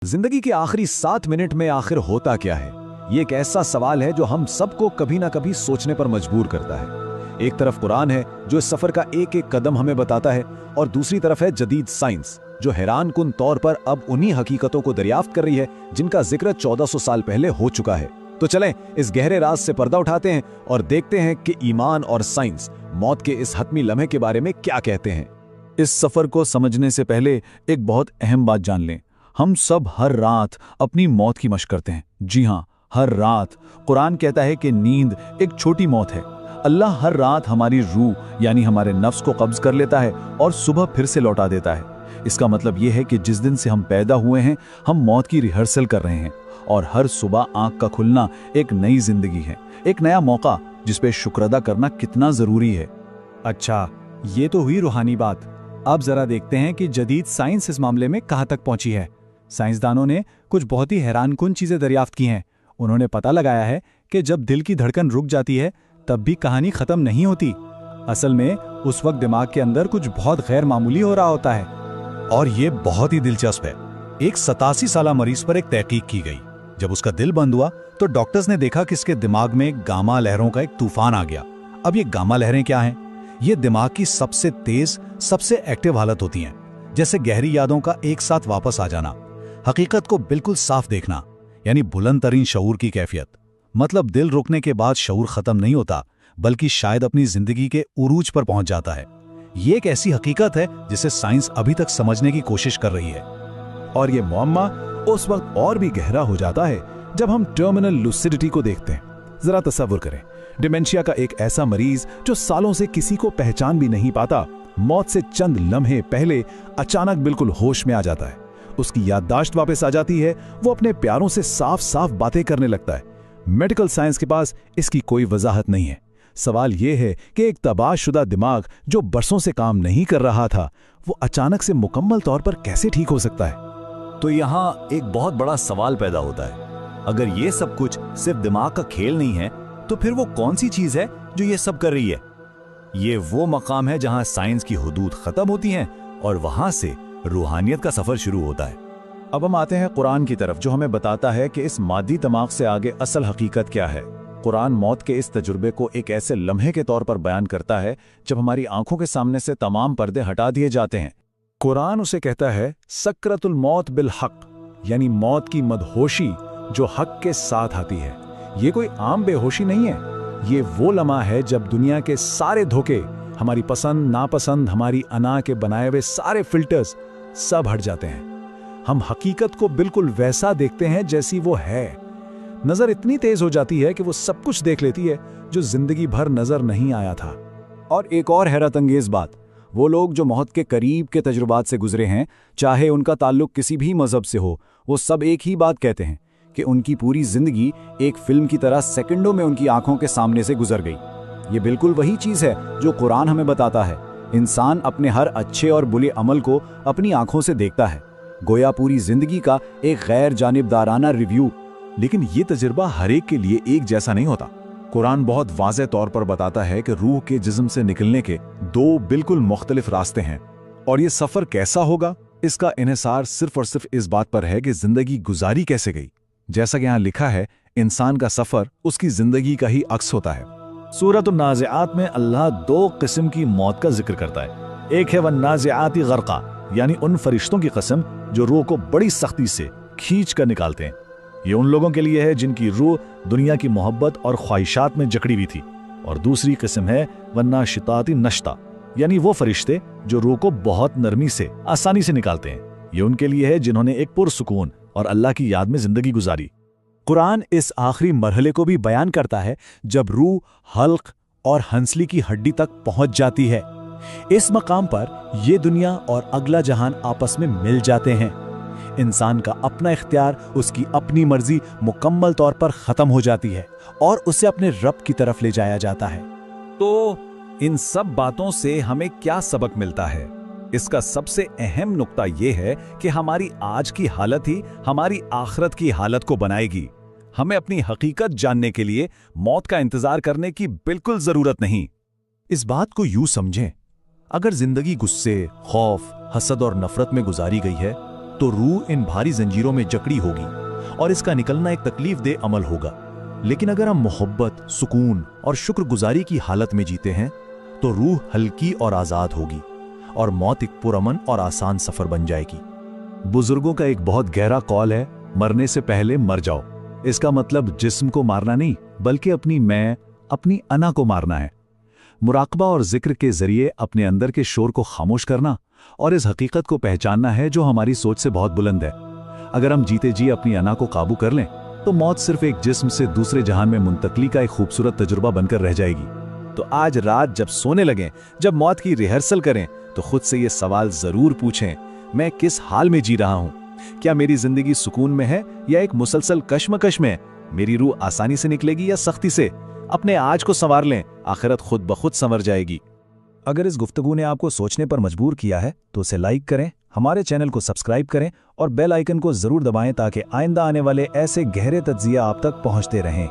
जिंदगी के आखिरी 7 मिनट में आखिर होता क्या है? ये एक ऐसा सवाल है जो हम सबको कभी ना कभी सोचने पर मजबूर करता है। एक तरफ कुरान है जो इस सफर का एक एक कदम हमें बताता है, और दूसरी तरफ है जदीद साइंस जो हैरानकुन तौर पर अब उन्हीं हकीकतों को दरियाफ्त कर रही है जिनका जिक्र 1400 साल पहले हो चुका है। तो चलें इस गहरे राज से पर्दा उठाते हैं और देखते हैं कि ईमान और साइंस मौत के इस हतमी लम्हे के बारे में क्या कहते हैं। इस सफर को समझने से पहले एक बहुत अहम बात जान लें। हम सब हर रात अपनी मौत की मशक करते हैं। जी हाँ, हर रात। कुरान कहता है कि नींद एक छोटी मौत है। अल्लाह हर रात हमारी रूह यानी हमारे नफ्स को कब्ज कर लेता है और सुबह फिर से लौटा देता है। इसका मतलब यह है कि जिस दिन से हम पैदा हुए हैं हम मौत की रिहर्सल कर रहे हैं, और हर सुबह आंख का खुलना एक नई जिंदगी है, एक नया मौका जिस पे शुक्र अदा करना कितना जरूरी है। अच्छा, ये तो हुई रूहानी बात। अब जरा देखते हैं कि जदीद साइंस इस मामले में कहां तक पहुंची है। साइंसदानों ने कुछ बहुत ही हैरानकुन चीजें दरियाफ्त की हैं। उन्होंने पता लगाया है कि जब दिल की धड़कन रुक जाती है तब भी कहानी खत्म नहीं होती। असल में उस वक्त दिमाग के अंदर कुछ बहुत गैर मामूली हो रहा होता है। और ये बहुत ही दिलचस्प है। एक 87 साल मरीज पर एक तहकीक की गई। जब उसका दिल बंद हुआ तो डॉक्टर्स ने देखा कि इसके दिमाग में गामा लहरों का एक तूफान आ गया। अब ये गामा लहरें क्या हैं? ये दिमाग की सबसे तेज, सबसे एक्टिव हालत होती हैं, जैसे गहरी यादों का एक साथ वापस आ जाना, हकीकत को बिल्कुल साफ देखना, यानी बुलंद तरीन शऊर की कैफियत। मतलब दिल रुकने के बाद शऊर खत्म नहीं होता, बल्कि शायद अपनी जिंदगी के उरूज पर पहुंच जाता है। ये एक ऐसी हकीकत है जिसे साइंस अभी तक समझने की कोशिश कर रही है। और ये मुअम्मा उस वक्त और भी गहरा हो जाता है जब हम टर्मिनल लूसिडिटी को देखते हैं। जरा तसव्वुर करें, डिमेंशिया का एक ऐसा मरीज जो सालों से किसी को पहचान भी नहीं पाता, मौत से चंद लम्हे पहले अचानक बिल्कुल होश में आ जाता है। उसकी याददाश्त वापस आ जाती है, वो अपने प्यारों से साफ साफ बातें करने लगता है। मेडिकल साइंस के पास इसकी कोई वजाहत नहीं है। सवाल यह है कि एक तबाहशुदा दिमाग जो बरसों से काम नहीं कर रहा था, वो अचानक से मुकम्मल तौर पर कैसे ठीक हो सकता है? तो यहाँ एक बहुत बड़ा सवाल पैदा होता है। अगर ये सब कुछ सिर्फ दिमाग का खेल नहीं है, तो फिर वो कौन सी चीज है जो ये सब कर रही है? ये वो मकाम है जहां साइंस की हुदूद खत्म होती हैं और वहां से रूहानियत का सफर शुरू होता है। अब हम आते हैं कुरान की तरफ, जो हमें बताता है कि इस मादी दिमाग से आगे असल हकीकत क्या है। कुरान मौत के इस तजुर्बे को एक ऐसे लम्हे के तौर पर बयान करता है जब हमारी आंखों के सामने से तमाम पर्दे हटा दिए जाते हैं। कुरान उसे कहता है सक्रातुल मौत बिल हक, यानी मौत की मदहोशी जो हक के साथ आती है। ये कोई आम बेहोशी नहीं है, ये वो लम्हा है जब दुनिया के सारे धोखे, हमारी पसंद नापसंद, हमारी अना के बनाए हुए सारे फिल्टर्स सब हट जाते हैं। हम हकीकत को बिल्कुल वैसा देखते हैं जैसी वो है। नजर इतनी तेज हो जाती है कि वो सब कुछ देख लेती है जो जिंदगी भर नजर नहीं आया था। और एक और हैरत अंगेज बात, वो लोग जो मौत के करीब के तजुर्बात से गुजरे हैं, चाहे उनका ताल्लुक किसी भी मजहब से हो, वो सब एक ही बात कहते हैं कि उनकी पूरी जिंदगी एक फिल्म की तरह सेकंडों में उनकी आंखों के सामने से गुजर गई। ये बिल्कुल वही चीज है जो कुरान हमें बताता है। इंसान अपने हर अच्छे और बुरे अमल को अपनी आंखों से देखता है, गोया पूरी जिंदगी का एक गैर जानिबदाराना रिव्यू। लेकिन ये तजुर्बा हर एक के लिए एक जैसा नहीं होता। कुरान बहुत वाज़ेह तौर पर बताता है कि रूह के जिस्म से निकलने के 2 बिल्कुल मुख्तलिफ रास्ते हैं, और ये सफर कैसा होगा इसका इन्हिसार सिर्फ और सिर्फ इस बात पर है कि जिंदगी गुजारी कैसे गई। जैसा कि यहाँ लिखा है, इंसान का सफर उसकी जिंदगी का ही अक्स होता है। सूरत नाज़िआत में अल्लाह 2 किस्म की मौत का जिक्र करता है। एक है वन्नाज़िआती ग़र्क़ा, यानी उन फरिश्तों की कसम जो रूह को बड़ी सख्ती से खींच कर निकालते हैं। ये उन लोगों के लिए है जिनकी रूह दुनिया की मोहब्बत और ख्वाहिशात में जकड़ी हुई थी। और दूसरी किस्म है वन्नाशिताती नश्ता, यानी वो फरिश्ते जो रूह को बहुत नरमी से, आसानी से निकालते हैं। ये उनके लिए है जिन्होंने एक पुरसुकून और अल्लाह की याद में जिंदगी गुजारी। कुरान इस आखिरी मरहले को भी बयान करता है जब रूह हल्क और हंसली की हड्डी तक पहुंच जाती है। इस मकाम पर यह दुनिया और अगला जहान आपस में मिल जाते हैं। इंसान का अपना इख्तियार, उसकी अपनी मर्जी मुकम्मल तौर पर खत्म हो जाती है और उसे अपने रब की तरफ ले जाया जाता है। तो इन सब बातों से हमें क्या सबक मिलता है? इसका सबसे अहम नुक्ता यह है कि हमारी आज की हालत ही हमारी आखिरत की हालत को बनाएगी। हमें अपनी हकीकत जानने के लिए मौत का इंतजार करने की बिल्कुल जरूरत नहीं। इस बात को यूं समझें, अगर जिंदगी गुस्से, खौफ, हसद और नफरत में गुजारी गई है तो रूह इन भारी जंजीरों में जकड़ी होगी और इसका निकलना एक तकलीफदेह अमल होगा। लेकिन अगर हम मोहब्बत, सुकून और शुक्रगुजारी की हालत में जीते हैं तो रूह हल्की और आज़ाद होगी और मौत एक पुरअमन और आसान सफ़र बन जाएगी। बुजुर्गों का एक बहुत गहरा कौल है, मरने से पहले मर जाओ। इसका मतलब जिस्म को मारना नहीं, बल्कि अपनी अना को मारना है। मुराकबा और जिक्र के जरिए अपने अंदर के शोर को खामोश करना और इस हकीकत को पहचानना है जो हमारी सोच से बहुत बुलंद है। अगर हम जीते जी अपनी अना को काबू कर लें तो मौत सिर्फ एक जिस्म से दूसरे जहान में मुंतकली का एक खूबसूरत तजुर्बा बनकर रह जाएगी। तो आज रात जब सोने लगें, जब मौत की रिहर्सल करें, तो खुद से ये सवाल जरूर पूछें, मैं किस हाल में जी रहा हूं? क्या मेरी जिंदगी सुकून में है या एक मुसलसल कश्मकश में? मेरी रूह आसानी से निकलेगी या सख्ती से? अपने आज को संवार लें, आखिरत खुद ब खुद संवर जाएगी। अगर इस गुफ्तगू ने आपको सोचने पर मजबूर किया है तो उसे लाइक करें, हमारे चैनल को सब्सक्राइब करें और बेल आइकन को जरूर दबाएं ताकि आइंदा आने वाले ऐसे गहरे तज्जिया आप तक पहुंचते रहें।